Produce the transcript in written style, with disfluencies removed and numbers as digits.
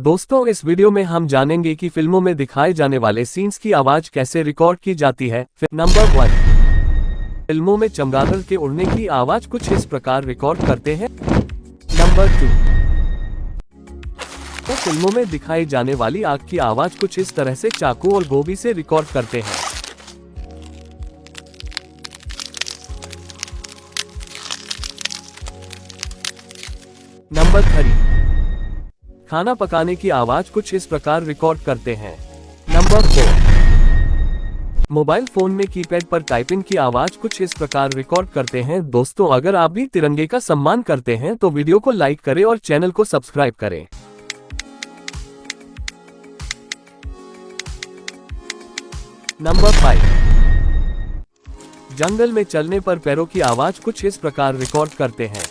दोस्तों, इस वीडियो में हम जानेंगे कि फिल्मों में दिखाए जाने वाले सीन्स की आवाज कैसे रिकॉर्ड की जाती है। नंबर 1, फिल्मों में चमगादड़ के उड़ने की आवाज कुछ इस प्रकार रिकॉर्ड करते हैं। नंबर 2, तो फिल्मों में दिखाई जाने वाली आग की आवाज कुछ इस तरह से चाकू और गोभी से रिकॉर्ड करते हैं। नंबर 3, खाना पकाने की आवाज कुछ इस प्रकार रिकॉर्ड करते हैं। नंबर 4, मोबाइल फोन में कीपैड पर टाइपिंग की आवाज कुछ इस प्रकार रिकॉर्ड करते हैं। दोस्तों, अगर आप भी तिरंगे का सम्मान करते हैं तो वीडियो को लाइक करें और चैनल को सब्सक्राइब करें। नंबर 5, जंगल में चलने पर पैरों की आवाज कुछ इस प्रकार रिकॉर्ड करते हैं।